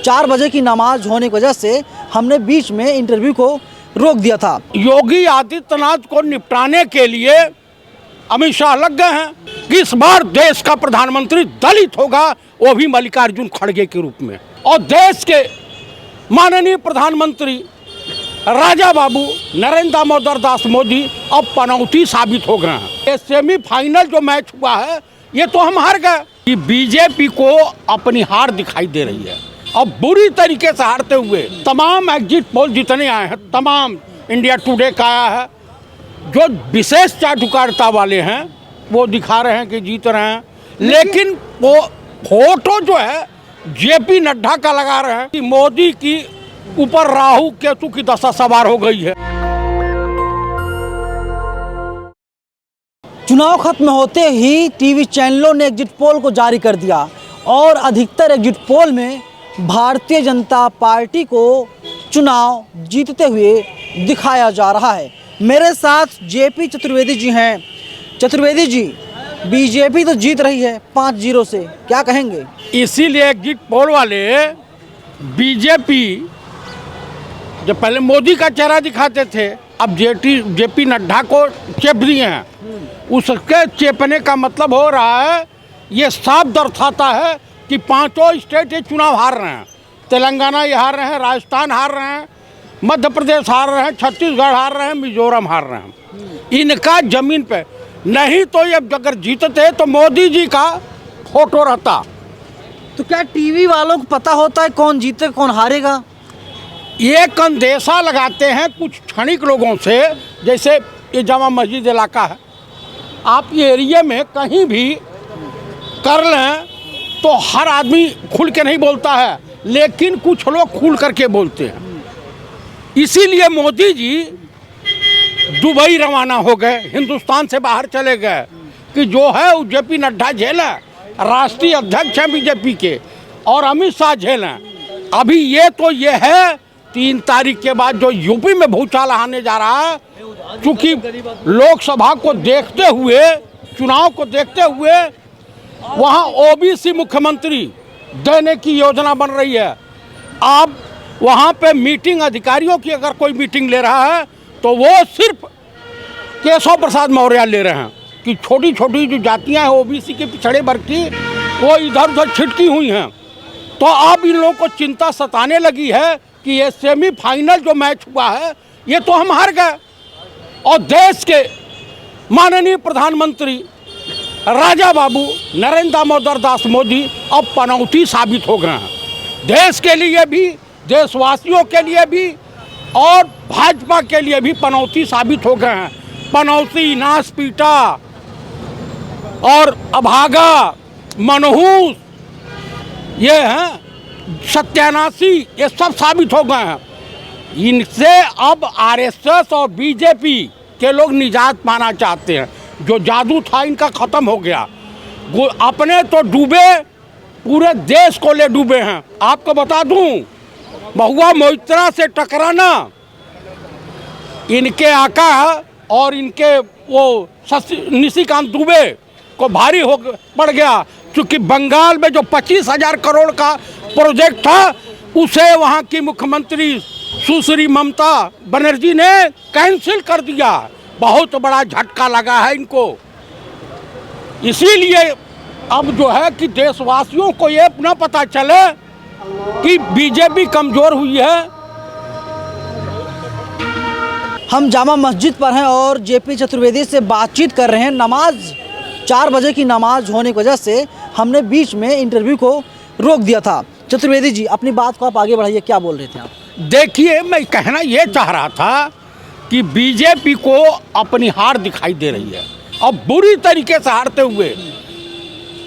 4 बजे की नमाज होने की वजह से हमने बीच में इंटरव्यू को रोक दिया था। योगी आदित्यनाथ को निपटाने के लिए अमित शाह लग गए हैं कि इस बार देश का प्रधानमंत्री दलित होगा, वो भी मल्लिकार्जुन खड़गे के रूप में। और देश के माननीय प्रधानमंत्री राजा बाबू नरेंद्र दामोदर दास मोदी अब पनौती साबित हो गए हैं। ये सेमीफाइनल जो मैच हुआ है ये तो हम हार गए। कि बीजेपी को अपनी हार दिखाई दे रही है और बुरी तरीके से हारते हुए तमाम एग्जिट पोल जितने आए हैं, तमाम इंडिया टुडे का आया है, जो विशेष चाटुकारिता वाले हैं वो दिखा रहे हैं कि जीत रहे हैं, लेकिन वो फोटो जो है जेपी नड्डा का लगा रहे हैं कि मोदी की ऊपर राहु केतु की दशा सवार हो गई है। चुनाव खत्म होते ही टीवी चैनलों ने एग्जिट पोल को जारी कर दिया और अधिकतर एग्जिट पोल में भारतीय जनता पार्टी को चुनाव जीतते हुए दिखाया जा रहा है। मेरे साथ जेपी चतुर्वेदी जी हैं। चतुर्वेदी जी, बीजेपी तो जीत रही है 5-0 से, क्या कहेंगे? इसीलिए एग्जिट पोल वाले बीजेपी जो पहले मोदी का चेहरा दिखाते थे, अब जेपी नड्डा को चेप दिए हैं। उसके चेपने का मतलब हो रहा है, ये साफ दर्शाता है कि पांचों स्टेट ये चुनाव हार रहे हैं। तेलंगाना ये हार रहे हैं, राजस्थान हार रहे हैं, मध्य प्रदेश हार रहे हैं, छत्तीसगढ़ हार रहे हैं, मिजोरम हार रहे हैं। इनका जमीन पे नहीं तो ये अगर जीतते तो मोदी जी का फोटो रहता। तो क्या टीवी वालों को पता होता है कौन जीते कौन हारेगा? ये अंदेशा लगाते हैं कुछ क्षणिक लोगों से, जैसे ये जामा मस्जिद इलाका है, आप ये एरिया में कहीं भी कर लें तो हर आदमी खुल के नहीं बोलता है, लेकिन कुछ लोग खुल करके बोलते हैं। इसीलिए मोदी जी दुबई रवाना हो गए, हिंदुस्तान से बाहर चले गए कि जो है वो जेपी नड्डा झेलें, राष्ट्रीय अध्यक्ष हैं बीजेपी के, और अमित शाह झेलें। अभी ये तो ये है 3 तारीख के बाद जो यूपी में भूचाल आने जा रहा है, क्योंकि लोकसभा को देखते हुए, चुनाव को देखते हुए वहाँ ओबीसी मुख्यमंत्री देने की योजना बन रही है। अब वहाँ पे मीटिंग, अधिकारियों की अगर कोई मीटिंग ले रहा है तो वो सिर्फ केशव प्रसाद मौर्य ले रहे हैं कि छोटी छोटी जो जातियाँ हैं ओबीसी के पिछड़े वर्ग की, वो इधर उधर छिटकी हुई हैं। तो अब इन लोगों को चिंता सताने लगी है कि ये सेमीफाइनल जो मैच हुआ है ये तो हम हार गए। और देश के माननीय प्रधानमंत्री राजा बाबू नरेंद्र दामोदर दास मोदी अब पनौती साबित हो गए हैं, देश के लिए भी, देशवासियों के लिए भी और भाजपा के लिए भी पनौती साबित हो गए हैं। पनौती, नासपीटा और अभागा, मनहूस, ये हैं सत्यानाशी, ये सब साबित हो गए हैं। इनसे अब आरएसएस और बीजेपी के लोग निजात पाना चाहते हैं। जो जादू था इनका ख़त्म हो गया। वो अपने तो डूबे, पूरे देश को ले डूबे हैं। आपको बता दूं, महुआ मोइत्रा से टकराना इनके आका और इनके वो निशिकांत दुबे को भारी हो पड़ गया, क्योंकि बंगाल में जो 25,000 करोड़ का प्रोजेक्ट था उसे वहाँ की मुख्यमंत्री सुश्री ममता बनर्जी ने कैंसिल कर दिया। बहुत बड़ा झटका लगा है इनको। इसीलिए अब जो है कि देशवासियों को ये न पता चले कि बीजेपी कमजोर हुई है। हम जामा मस्जिद पर हैं और जेपी चतुर्वेदी से बातचीत कर रहे हैं। नमाज 4 बजे की नमाज होने की वजह से हमने बीच में इंटरव्यू को रोक दिया था। चतुर्वेदी जी, अपनी बात को आप आगे बढ़ाइए, क्या बोल रहे थे आप? देखिए, मैं कहना ये चाह रहा था कि बीजेपी को अपनी हार दिखाई दे रही है और बुरी तरीके से हारते हुए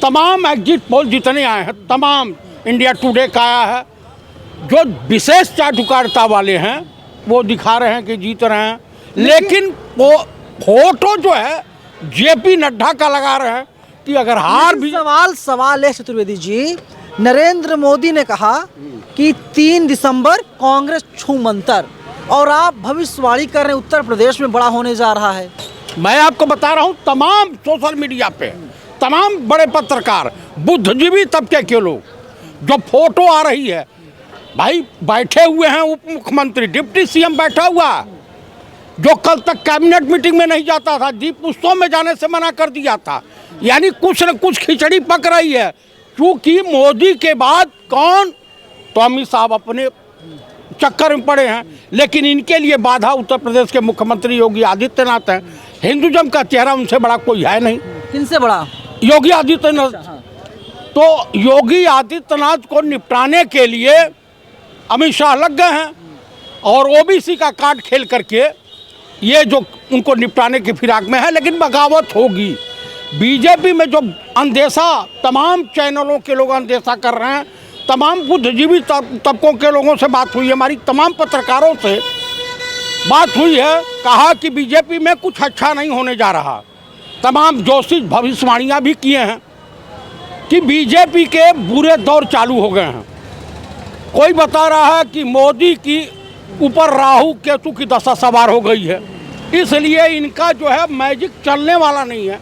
तमाम एग्जिट पोल जितने आए हैं, तमाम इंडिया टुडे का आया है, जो विशेष चाटुकारिता वाले हैं वो दिखा रहे हैं कि जीत रहे हैं, लेकिन वो फोटो जो है जेपी नड्डा का लगा रहे हैं कि अगर हार भी। सवाल है चतुर्वेदी जी, नरेंद्र मोदी ने कहा कि 3 दिसंबर कांग्रेस छूमंतर, और आप भविष्यवाणी कर रहे हैं उत्तर प्रदेश में बड़ा होने जा रहा है। मैं आपको बता रहा हूँ, तमाम सोशल मीडिया पे तमाम बड़े पत्रकार, बुद्धिजीवी तबके के लोग, जो फोटो आ रही है भाई बैठे हुए हैं उप मुख्यमंत्री, डिप्टी सीएम बैठा हुआ, जो कल तक कैबिनेट मीटिंग में नहीं जाता था, दीप उत्सव में जाने से मना कर दिया था। यानी कुछ न कुछ खिचड़ी पक रही है, क्योंकि मोदी के बाद कौन, तो अमित साहब अपने चक्कर में पड़े हैं। लेकिन इनके लिए बाधा उत्तर प्रदेश के मुख्यमंत्री योगी आदित्यनाथ हैं। हिंदुज़म का चेहरा उनसे बड़ा कोई है नहीं। किनसे बड़ा? योगी आदित्यनाथ। तो योगी आदित्यनाथ को निपटाने के लिए अमित शाह लग गए हैं, और ओबीसी का कार्ड खेल करके ये जो उनको निपटाने की फिराक में है। लेकिन बगावत होगी। बीजेपी में जो अंदेशा तमाम चैनलों के लोग अंदेशा कर रहे हैं, तमाम बुद्धिजीवी तबकों के लोगों से बात हुई है, हमारी तमाम पत्रकारों से बात हुई है, कहा कि बीजेपी में कुछ अच्छा नहीं होने जा रहा। तमाम जोशी भविष्यवाणियाँ भी किए हैं कि बीजेपी के बुरे दौर चालू हो गए हैं। कोई बता रहा है कि मोदी की ऊपर राहु केतु की दशा सवार हो गई है, इसलिए इनका जो है मैजिक चलने वाला नहीं है।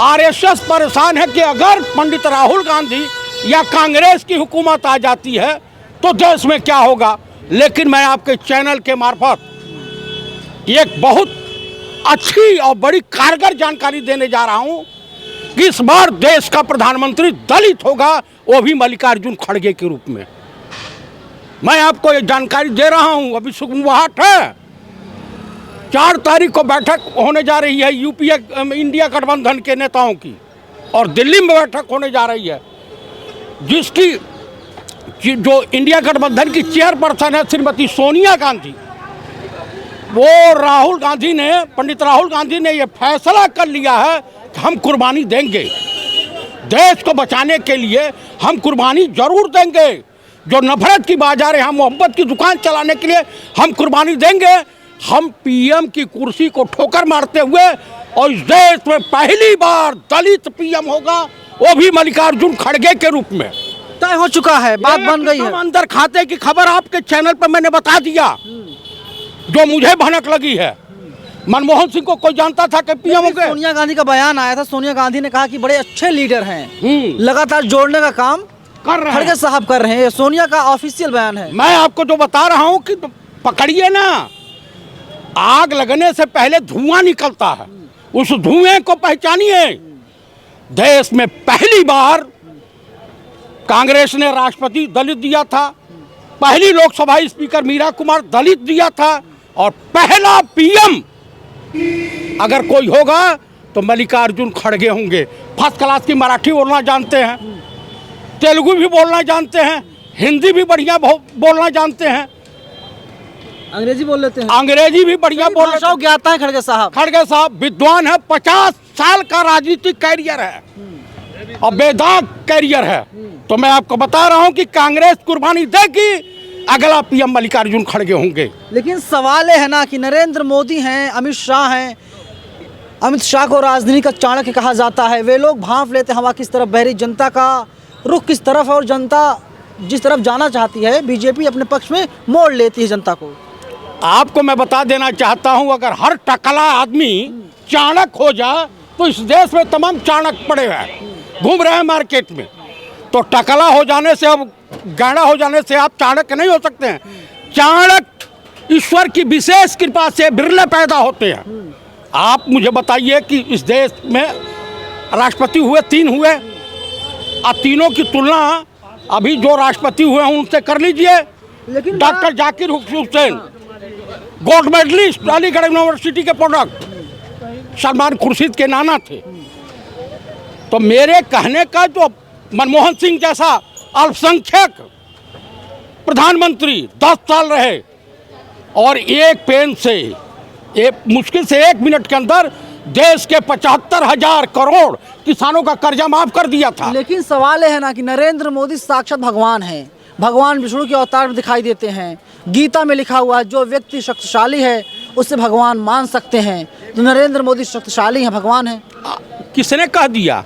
आरएसएस परेशान है कि अगर पंडित राहुल गांधी या कांग्रेस की हुकूमत आ जाती है तो देश में क्या होगा। लेकिन मैं आपके चैनल के मार्फत एक बहुत अच्छी और बड़ी कारगर जानकारी देने जा रहा हूं कि इस बार देश का प्रधानमंत्री दलित होगा, वो भी मल्लिकार्जुन खड़गे के रूप में। मैं आपको ये जानकारी दे रहा हूं। अभी सुगमुहाट है, 4 तारीख को बैठक होने जा रही है यूपीए इंडिया गठबंधन के नेताओं की, और दिल्ली में बैठक होने जा रही है, जिसकी जो इंडिया गठबंधन की चेयरपर्सन है श्रीमती सोनिया गांधी, वो राहुल गांधी ने, पंडित राहुल गांधी ने ये फैसला कर लिया है कि हम कुर्बानी देंगे, देश को बचाने के लिए हम कुर्बानी जरूर देंगे। जो नफरत की बाजार है, हम मोहब्बत की दुकान चलाने के लिए हम कुर्बानी देंगे। हम पीएम की कुर्सी को ठोकर मारते हुए, और इस देश में पहली बार दलित पीएम होगा, वो भी मल्लिकार्जुन खड़गे के रूप में। तय हो चुका है, बात बन गई है। अंदर खाते की खबर आपके चैनल पर मैंने बता दिया, जो मुझे भनक लगी है। मनमोहन सिंह को कोई जानता था कि पीएम हो गए? सोनिया गांधी का बयान आया था, सोनिया गांधी ने कहा कि बड़े अच्छे लीडर हैं, लगातार जोड़ने का काम कर रहे हैं, खड़गे साहब कर रहे हैं। सोनिया का ऑफिशियल बयान है। मैं आपको जो बता रहा हूँ कि पकड़िए ना, आग लगने से पहले धुआं निकलता है, उस धुएं को पहचानिए। देश में पहली बार कांग्रेस ने राष्ट्रपति दलित दिया था, पहली लोकसभा स्पीकर मीरा कुमार दलित दिया था, और पहला पीएम अगर कोई होगा तो मल्लिकार्जुन खड़गे होंगे। फर्स्ट क्लास की मराठी बोलना जानते हैं, तेलुगु भी बोलना जानते हैं, हिंदी भी बढ़िया बोलना जानते हैं, अंग्रेजी बोल लेते हैं, अंग्रेजी भी बढ़िया बोल लेते हैं। ज्ञाता है खड़गे साहब। खड़गे साहब विद्वान है, 50 साल का राजनीतिक कैरियर है और बेदाग कैरियर है। तो मैं आपको बता रहा हूं कि कांग्रेस कुर्बानी देगी, अगला पीएम मल्लिकार्जुन खड़गे होंगे। लेकिन सवाल है ना कि नरेंद्र मोदी हैं, अमित शाह हैं, अमित शाह को राजनीति का चाणक्य कहा जाता है। वे लोग भांप लेते हवा किस तरफ बह रही, जनता का रुख किस तरफ है, और जनता जिस तरफ जाना चाहती है बीजेपी अपने पक्ष में मोड़ लेती है जनता को। आपको मैं बता देना चाहता हूं, अगर हर टकला आदमी चाणक्य हो जाए तो इस देश में तमाम चाणक्य पड़े हैं, घूम रहे हैं मार्केट में। तो टकला हो जाने से, अब गाढ़ा हो जाने से आप चाणक्य नहीं हो सकते हैं। चाणक्य ईश्वर की विशेष कृपा से बिरले पैदा होते हैं। आप मुझे बताइए कि इस देश में राष्ट्रपति हुए 3 हुए, अब तीनों की तुलना अभी जो राष्ट्रपति हुए हैं उनसे कर लीजिए। लेकिन doctor Zakir Hussain gold medallist, Aligarh university के प्रोडक्ट, सलमान खुर्शीद के नाना थे। तो मेरे कहने का, जो मनमोहन सिंह जैसा अल्पसंख्यक प्रधानमंत्री 10 साल रहे, और एक पेन से मुश्किल से 1 मिनट के अंदर देश के 75,000 करोड़ किसानों का कर्जा माफ कर दिया था। लेकिन सवाल है ना कि नरेंद्र मोदी साक्षात भगवान हैं, भगवान विष्णु के अवतार में दिखाई देते हैं। गीता में लिखा हुआ है, जो व्यक्ति शक्तिशाली है उससे भगवान मान सकते हैं। तो नरेंद्र मोदी शक्तिशाली हैं, भगवान हैं। किसने कह दिया?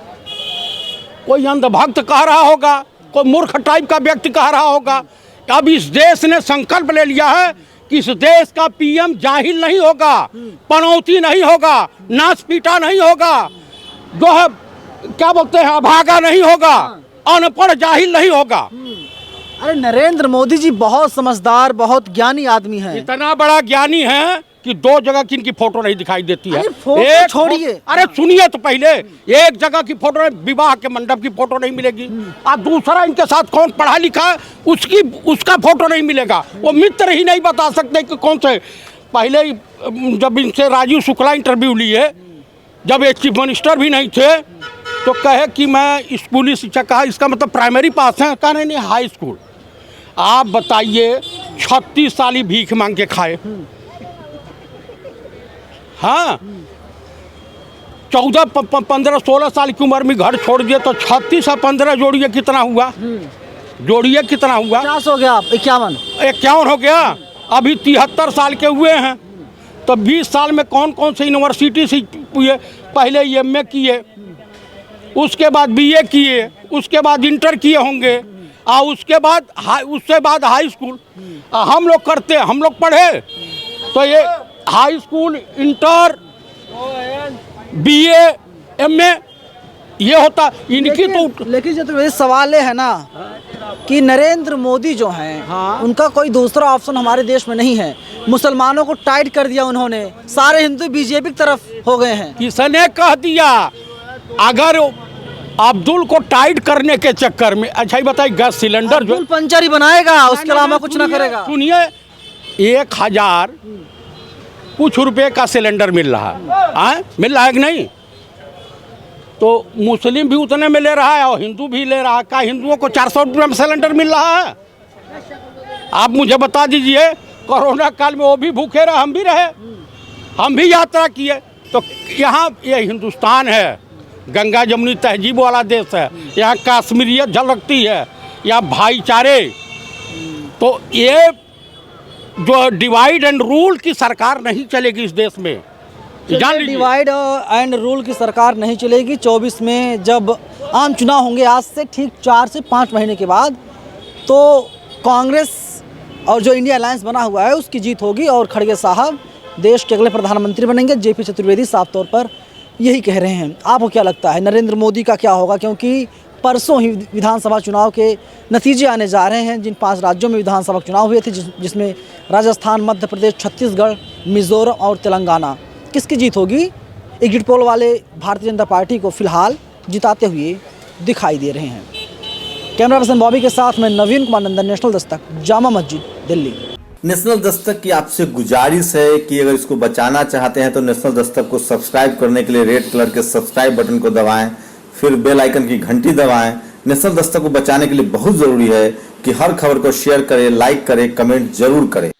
कोई अंधभक्त कह रहा होगा, कोई मूर्ख टाइप का व्यक्ति कह रहा होगा। अब इस देश ने संकल्प ले लिया है कि इस देश का पीएम जाहिल नहीं होगा, पनौती नहीं होगा, नाच पीटा नहीं होगा, जो है क्या बोलते हैं अभागा नहीं होगा, अनपढ़ जाहिल नहीं होगा। अरे नरेंद्र मोदी जी बहुत समझदार, बहुत ज्ञानी आदमी हैं। इतना बड़ा ज्ञानी है कि दो जगह की इनकी फोटो नहीं दिखाई देती है। अरे फोटो छोड़िए। अरे सुनिए तो पहले, एक जगह की फोटो, विवाह के मंडप की फोटो नहीं मिलेगी, और दूसरा इनके साथ कौन पढ़ा लिखा है उसका फोटो नहीं मिलेगा। वो मित्र ही नहीं बता सकते कि कौन से। पहले जब इनसे राजीव शुक्ला इंटरव्यू लिए, जब एक चीफ मिनिस्टर भी नहीं थे, तो कहे कि मैं स्कूली शिक्षा, कहा इसका मतलब प्राइमरी पास है, कहा नहीं हाई स्कूल। आप बताइए 36 साल ही भीख मांग के खाए। हाँ, 14, 15, 16 साल की उम्र में घर छोड़ दिए, तो 36 और 15 जोड़िए कितना हुआ? जोड़िए कितना हुआ? 50 हो गया, 51 हो गया। अभी 73 साल के हुए हैं, तो 20 साल में कौन कौन से यूनिवर्सिटी से हुए? पहले MA किए, उसके बाद BA किए, उसके बाद इंटर किए होंगे, और उसके बाद हाई स्कूल। हम लोग करते, हम लोग पढ़े तो ये high school, inter, BA, MA ये होता इनकी। तो लेकिन जो तो ये सवाल है ना कि नरेंद्र मोदी जो हैं, हाँ। उनका कोई दूसरा ऑप्शन हमारे देश में नहीं है। मुसलमानों को टाइट कर दिया उन्होंने, सारे हिंदू BJP की तरफ हो गए हैं। किसने कह दिया? अगर अब्दुल को टाइट करने के चक्कर में, अच्छा ही बताइए, गैस सिलेंडर जो पंचर ही बनाएगा, उसके अलावा कुछ ना करेगा। सुनिए, 1000 कुछ रुपए का सिलेंडर मिल रहा है, मिल रहा है कि नहीं? तो मुस्लिम भी उतने में ले रहा है और हिंदू भी ले रहा है। क्या हिंदुओं को 400 रुपये में सिलेंडर मिल रहा है? आप मुझे बता दीजिए। कोरोना काल में वो भी भूखे रहे, हम भी रहे, हम भी यात्रा किए। तो यहाँ ये हिंदुस्तान है, गंगा जमुनी तहजीब वाला देश है, यहाँ कश्मीरियत झलकती है, यहाँ भाईचारे। तो ये जो डिवाइड एंड रूल की सरकार नहीं चलेगी इस देश में, जान लीजिए। डिवाइड एंड रूल की सरकार नहीं चलेगी। 24 में जब आम चुनाव होंगे, आज से ठीक 4 से 5 महीने के बाद, तो कांग्रेस और जो इंडिया अलायंस बना हुआ है उसकी जीत होगी और खड़गे साहब देश के अगले प्रधानमंत्री बनेंगे। JP चतुर्वेदी साफ तौर पर यही कह रहे हैं। आपको क्या लगता है नरेंद्र मोदी का क्या होगा? क्योंकि परसों ही विधानसभा चुनाव के नतीजे आने जा रहे हैं, जिन 5 राज्यों में विधानसभा चुनाव हुए थे, जिसमें राजस्थान, मध्य प्रदेश, छत्तीसगढ़, मिजोरम और तेलंगाना। किसकी जीत होगी? एग्जिट पोल वाले भारतीय जनता पार्टी को फिलहाल जिताते हुए दिखाई दे रहे हैं। कैमरा पर्सन बॉबी के साथ मैं नवीन कुमार नंदन, नेशनल दस्तक, जामा मस्जिद, दिल्ली। नेशनल दस्तक की आपसे गुजारिश है कि अगर इसको बचाना चाहते हैं तो नेशनल दस्तक को सब्सक्राइब करने के लिए रेड कलर के सब्सक्राइब बटन को दबाएं, फिर बेल आइकन की घंटी दबाएं। नेशनल दस्तक को बचाने के लिए बहुत जरूरी है कि हर खबर को शेयर करें, लाइक करें, कमेंट जरूर करें।